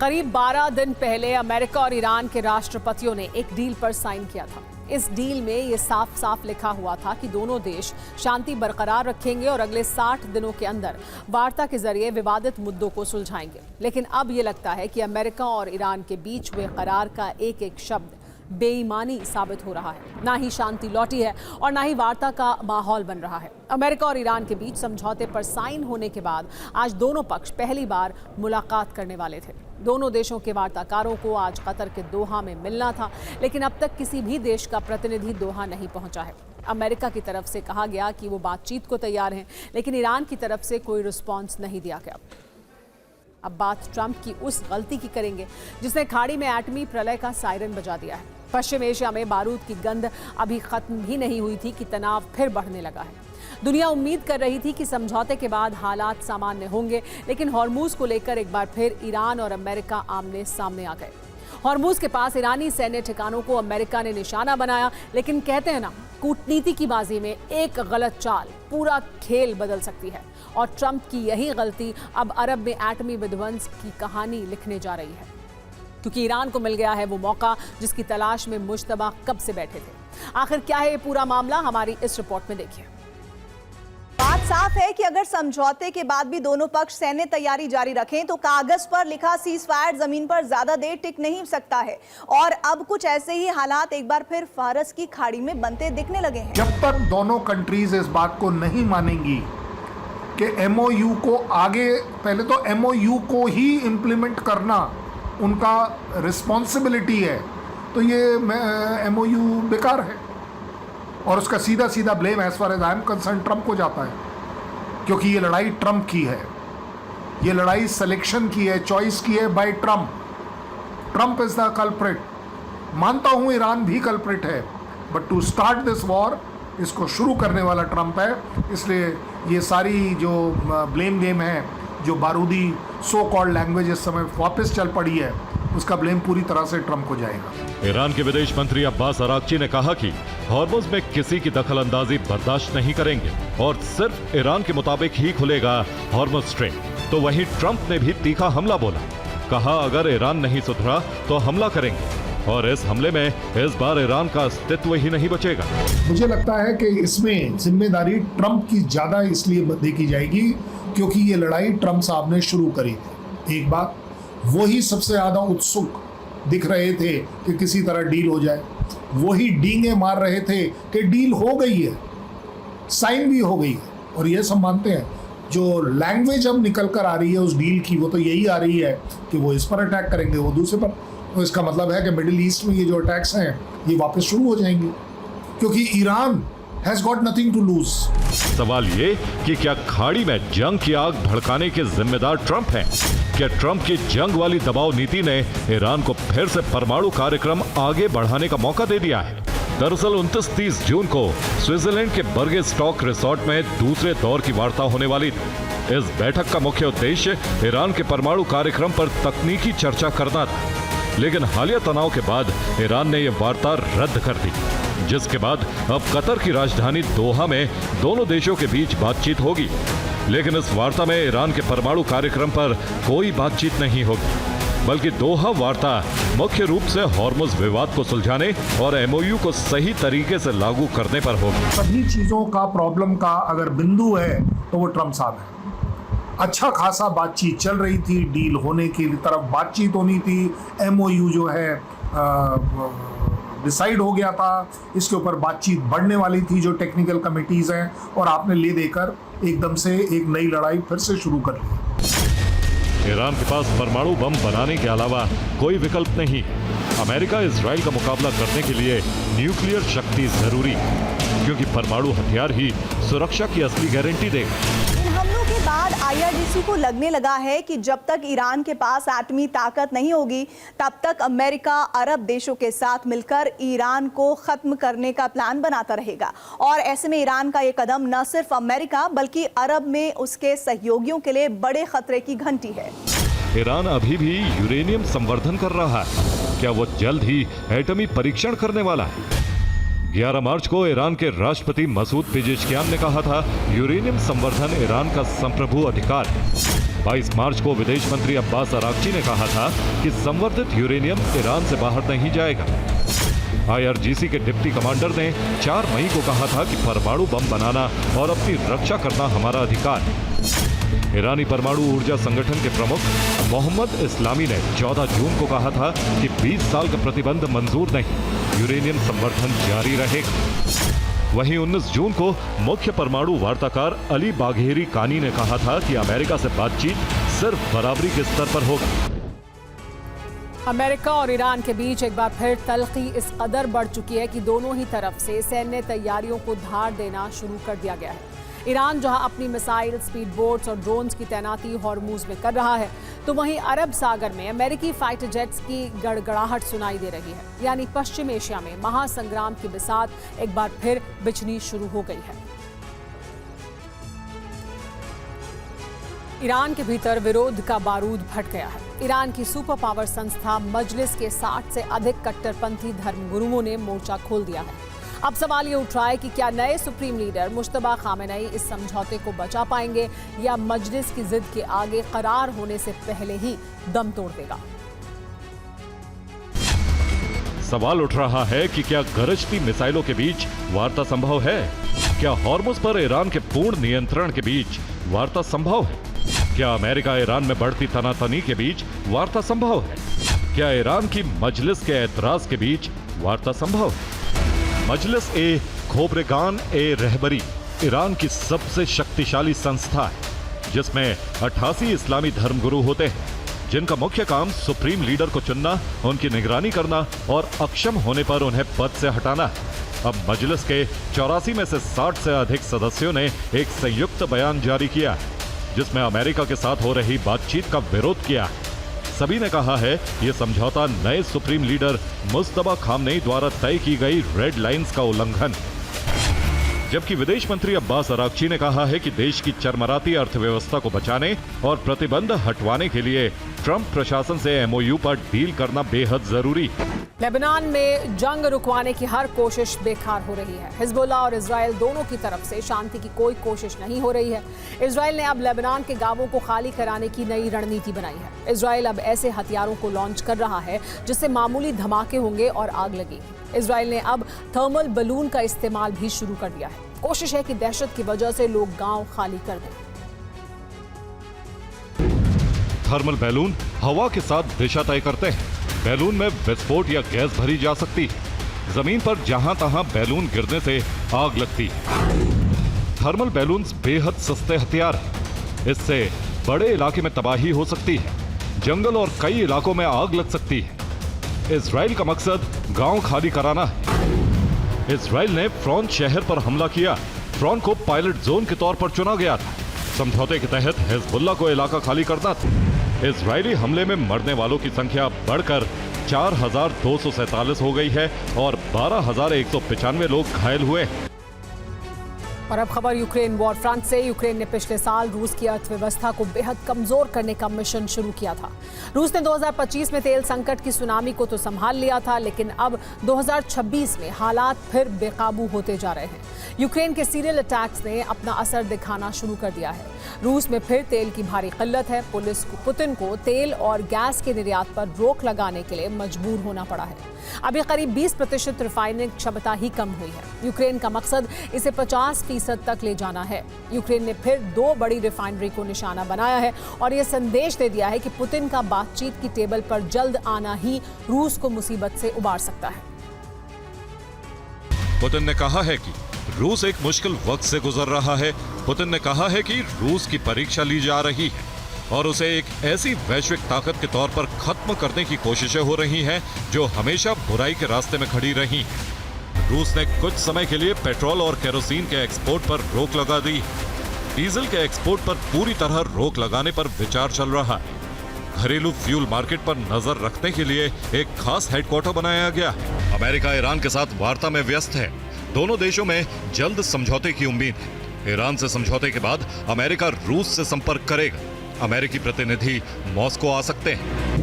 करीब 12 दिन पहले अमेरिका और ईरान के राष्ट्रपतियों ने एक डील पर साइन किया था। इस डील में ये साफ साफ लिखा हुआ था कि दोनों देश शांति बरकरार रखेंगे और अगले 60 दिनों के अंदर वार्ता के जरिए विवादित मुद्दों को सुलझाएंगे। लेकिन अब ये लगता है कि अमेरिका और ईरान के बीच हुए करार का एक एक शब्द बेईमानी साबित हो रहा है। ना ही शांति लौटी है और ना ही वार्ता का माहौल बन रहा है। अमेरिका और ईरान के बीच समझौते पर साइन होने के बाद आज दोनों पक्ष पहली बार मुलाकात करने वाले थे। दोनों देशों के वार्ताकारों को आज कतर के दोहा में मिलना था, लेकिन अब तक किसी भी देश का प्रतिनिधि दोहा नहीं पहुंचा है। अमेरिका की तरफ से कहा गया कि वो बातचीत को तैयार हैं, लेकिन ईरान की तरफ से कोई रिस्पॉन्स नहीं दिया गया। अब बात ट्रंप की उस गलती की करेंगे जिसने खाड़ी में एटमी प्रलय का सायरन बजा दिया है। पश्चिम एशिया में बारूद की गंध अभी खत्म भी नहीं हुई थी कि तनाव फिर बढ़ने लगा है। दुनिया उम्मीद कर रही थी कि समझौते के बाद हालात सामान्य होंगे, लेकिन हॉर्मूज को लेकर एक बार फिर ईरान और अमेरिका आमने सामने आ गए। हॉर्मूज के पास ईरानी सैन्य ठिकानों को अमेरिका ने निशाना बनाया, लेकिन कहते हैं ना, कूटनीति की बाजी में एक गलत चाल पूरा खेल बदल सकती है। और ट्रंप की यही गलती अब अरब में एटमी विध्वंस की कहानी लिखने जा रही है, क्योंकि ईरान को मिल गया है वो मौका जिसकी तलाश में मुश्तबा कब से बैठे थे। आखिर क्या है ये पूरा मामला, हमारी इस रिपोर्ट में देखिए। बात साफ है कि अगर समझौते के बाद भी दोनों पक्ष सैन्य तैयारी जारी रखें तो कागज पर लिखा सीज फायर जमीन पर ज्यादा देर टिक नहीं सकता है। और अब कुछ ऐसे ही हालात एक बार फिर फारस की खाड़ी में बनते दिखने लगे हैं। जब तक दोनों कंट्रीज इस बात को नहीं मानेंगी कि एमओयू को आगे, पहले तो एमओयू को ही इम्प्लीमेंट करना उनका रिस्पॉन्सिबिलिटी है, तो ये एमओयू बेकार है। और उसका सीधा सीधा blame as far as I am concern Trump को जाता है, क्योंकि ये लड़ाई ट्रंप की है। ये लड़ाई सिलेक्शन की है, चॉइस की है by Trump. Trump is the culprit. मानता हूं ईरान भी कल्प्रिट है, but to start this war इसको शुरू करने वाला ट्रंप है। इसलिए ये सारी जो ब्लेम गेम है, जो बारूदी सो कॉल्ड लैंग्वेज इस समय वापस चल पड़ी है, उसका ब्लेम पूरी तरह से ट्रंप को जाएगा। ईरान के विदेश मंत्री अब्बास अराक्ची ने कहा कि हॉर्मुज में किसी की दखलंदाजी बर्दाश्त नहीं करेंगे और सिर्फ ईरान के मुताबिक ही खुलेगा हॉर्मुज स्ट्रेट। तो वहीं ट्रंप ने भी तीखा हमला बोला, कहा अगर ईरान नहीं सुधरा तो हमला करेंगे और इस हमले में इस बार ईरान का अस्तित्व ही नहीं बचेगा। मुझे लगता है कि इसमें जिम्मेदारी ट्रंप की ज्यादा इसलिए देखी जाएगी क्योंकि ये लड़ाई ट्रंप साहब ने शुरू करी थी। एक बात, वही सबसे ज्यादा उत्सुक दिख रहे थे कि किसी तरह डील हो जाए। वही डींगे मार रहे थे कि डील हो गई है, साइन भी हो गई है। और ये सब मानते हैं। जो लैंग्वेज अब निकल कर आ रही है उस डील की, वो तो यही आ रही है कि वो इस पर अटैक करेंगे, वो दूसरे पर। तो इसका मतलब है कि मिडिल ईस्ट में ये जो अटैक्स हैं ये वापस शुरू हो जाएंगे, क्योंकि Iran has got nothing to lose। सवाल ये कि क्या खाड़ी में जंग की आग भड़काने के जिम्मेदार ट्रंप हैं? क्या ट्रंप की जंग वाली दबाव नीति ने ईरान को फिर से परमाणु कार्यक्रम आगे बढ़ाने का मौका दे दिया है? दरअसल 29-30 जून को स्विट्जरलैंड के बर्गे स्टॉक रिसोर्ट में दूसरे दौर की वार्ता होने वाली थी। इस बैठक का मुख्य उद्देश्य ईरान के परमाणु कार्यक्रम पर तकनीकी चर्चा करना था, लेकिन हालिया तनाव के बाद ईरान ने यह वार्ता रद्द कर दी, जिसके बाद अब कतर की राजधानी दोहा में दोनों देशों के बीच बातचीत होगी। लेकिन इस वार्ता में ईरान के परमाणु कार्यक्रम पर कोई बातचीत नहीं होगी, बल्कि दोहा वार्ता मुख्य रूप से हॉर्मुज विवाद को सुलझाने और एमओयू को सही तरीके से लागू करने पर होगी। सभी चीजों का प्रॉब्लम का अगर बिंदु है तो वो ट्रंप साहब है। अच्छा खासा बातचीत चल रही थी, डील होने की तरफ बातचीत होनी थी, एमओयू जो है डिसाइड हो गया था, इसके ऊपर बातचीत बढ़ने वाली थी जो टेक्निकल कमिटीज हैं, और आपने ले देकर एकदम से एक नई लड़ाई फिर से शुरू कर ली। ईरान के पास परमाणु बम बनाने के अलावा कोई विकल्प नहीं। अमेरिका इजराइल का मुकाबला करने के लिए न्यूक्लियर शक्ति जरूरी, क्योंकि परमाणु हथियार ही सुरक्षा की असली गारंटी देगा। के बाद IRGC को लगने लगा है कि जब तक ईरान के पास एटमी ताकत नहीं होगी तब तक अमेरिका अरब देशों के साथ मिलकर ईरान को खत्म करने का प्लान बनाता रहेगा। और ऐसे में ईरान का ये कदम न सिर्फ अमेरिका बल्कि अरब में उसके सहयोगियों के लिए बड़े खतरे की घंटी है। ईरान अभी भी यूरेनियम संवर्धन कर रहा है। क्या वो जल्द ही एटमी परीक्षण करने वाला है? 11 मार्च को ईरान के राष्ट्रपति मसूद पेजेश्कियान ने कहा था, यूरेनियम संवर्धन ईरान का संप्रभु अधिकार है। 22 मार्च को विदेश मंत्री अब्बास अरागची ने कहा था कि संवर्धित यूरेनियम ईरान से बाहर नहीं जाएगा। IRGC के डिप्टी कमांडर ने 4 मई को कहा था कि परमाणु बम बनाना और अपनी रक्षा करना हमारा अधिकार है। ईरानी परमाणु ऊर्जा संगठन के प्रमुख मोहम्मद इस्लामी ने 14 जून को कहा था कि 20 साल का प्रतिबंध मंजूर नहीं, यूरेनियम संवर्धन जारी रहेगा। वहीं 19 जून को मुख्य परमाणु वार्ताकार अली बाघेरी कानी ने कहा था कि अमेरिका से बातचीत सिर्फ बराबरी के स्तर पर होगी। अमेरिका और ईरान के बीच एक बार फिर तल्खी इस कदर बढ़ चुकी है कि दोनों ही तरफ से सैन्य तैयारियों को धार देना शुरू कर दिया गया है। ईरान जहां अपनी मिसाइल, स्पीड बोट्स और ड्रोन्स की तैनाती हॉर्मुज में कर रहा है, तो वहीं अरब सागर में अमेरिकी फाइटर जेट्स की गड़गड़ाहट सुनाई दे रही है। यानी पश्चिम एशिया में महासंग्राम की बिसात एक बार फिर बिछनी शुरू हो गई है। ईरान के भीतर विरोध का बारूद फट गया है। ईरान की सुपर पावर संस्था मजलिस के 60 से अधिक कट्टरपंथी धर्मगुरुओं ने मोर्चा खोल दिया है। अब सवाल ये उठ रहा है कि क्या नए सुप्रीम लीडर मुश्तबा खामेनेई इस समझौते को बचा पाएंगे या मजलिस की जिद के आगे करार होने से पहले ही दम तोड़ देगा। सवाल उठ रहा है कि क्या गरजती मिसाइलों के बीच वार्ता संभव है? क्या हॉर्मुज पर ईरान के पूर्ण नियंत्रण के बीच वार्ता संभव है? क्या अमेरिका ईरान में बढ़ती तनातनी के बीच वार्ता संभव है? क्या ईरान की मजलिस के ऐतराज के बीच वार्ता संभव है? मजलिस ए खोबरेगान ए रहबरी ईरान की सबसे शक्तिशाली संस्था है, जिसमें 88 इस्लामी धर्मगुरु होते हैं, जिनका मुख्य काम सुप्रीम लीडर को चुनना, उनकी निगरानी करना और अक्षम होने पर उन्हें पद से हटाना है। अब मजलिस के 84 में से 60 से अधिक सदस्यों ने एक संयुक्त बयान जारी किया है, जिसमें अमेरिका के साथ हो रही बातचीत का विरोध किया है। सभी ने कहा है ये समझौता नए सुप्रीम लीडर मुश्तबा खामनेई द्वारा तय की गई रेड लाइंस का उल्लंघन, जबकि विदेश मंत्री अब्बास अरागची ने कहा है कि देश की चरमराती अर्थव्यवस्था को बचाने और प्रतिबंध हटवाने के लिए ट्रंप प्रशासन से MOU पर डील करना बेहद जरूरी है। लेबनान में जंग रुकवाने की हर कोशिश बेकार हो रही है। हिजबुल्लाह और इजराइल दोनों की तरफ से शांति की कोई कोशिश नहीं हो रही है। इजराइल ने अब लेबनान के गांवों को खाली कराने की नई रणनीति बनाई है। इजराइल अब ऐसे हथियारों को लॉन्च कर रहा है जिससे मामूली धमाके होंगे और आग लगेगी। इजराइल ने अब थर्मल बलून का इस्तेमाल भी शुरू कर दिया है। कोशिश है कि दहशत की वजह से लोग गांव खाली कर दें। थर्मल बैलून हवा के साथ दिशा तय करते हैं। बैलून में विस्फोट या गैस भरी जा सकती है। जमीन पर जहां तहां बैलून गिरने से आग लगती है। थर्मल बैलून्स बेहद सस्ते हथियार हैं। इससे बड़े इलाके में तबाही हो सकती है। जंगल और कई इलाकों में आग लग सकती है। इजराइल का मकसद गांव खाली कराना है। इजराइल ने फ्रॉन शहर पर हमला किया। फ्रॉन को पायलट जोन के तौर पर चुना गया था। समझौते के तहत हिजबुल्लाह को इलाका खाली करना था। इजरायली हमले में मरने वालों की संख्या बढ़कर 4,247 हो गई है और 12,195 लोग घायल हुए। और अब खबर यूक्रेन वॉर फ्रंट से। यूक्रेन ने पिछले साल रूस की अर्थव्यवस्था को बेहद कमजोर करने का मिशन शुरू किया था। रूस ने 2025 में तेल संकट की सुनामी को तो संभाल लिया था, लेकिन अब 2026 में हालात फिर बेकाबू होते जा रहे हैं। यूक्रेन के सीरियल अटैक्स ने अपना असर दिखाना शुरू कर दिया है। रूस में फिर तेल की भारी किल्लत है। पुतिन को तेल और गैस के निर्यात पर रोक लगाने के लिए मजबूर होना पड़ा है। अभी करीब 20% रिफाइनिंग क्षमता ही कम हुई है। यूक्रेन का मकसद इसे 50% तक ले जाना है। यूक्रेन ने फिर 2 बड़ी रिफाइनरी को निशाना बनाया है और यह संदेश दे दिया है कि पुतिन का बातचीत की टेबल पर जल्द आना ही रूस को मुसीबत से उबार सकता है। पुतिन ने कहा है कि रूस एक मुश्किल वक्त से गुजर रहा है। पुतिन ने कहा है कि रूस की परीक्षा ली जा रही है और उसे एक ऐसी वैश्विक ताकत के तौर पर खत्म करने की कोशिशें हो रही हैं जो हमेशा बुराई के रास्ते में खड़ी रही हैं। रूस ने कुछ समय के लिए पेट्रोल और केरोसिन के एक्सपोर्ट पर रोक लगा दी। डीजल के एक्सपोर्ट पर पूरी तरह रोक लगाने पर विचार चल रहा है। घरेलू फ्यूल मार्केट पर नजर रखने के लिए एक खास हेडक्वार्टर बनाया गया। अमेरिका ईरान के साथ वार्ता में व्यस्त है। दोनों देशों में जल्द समझौते की उम्मीद है। ईरान से समझौते के बाद अमेरिका रूस से संपर्क करेगा। अमेरिकी प्रतिनिधि मॉस्को आ सकते हैं।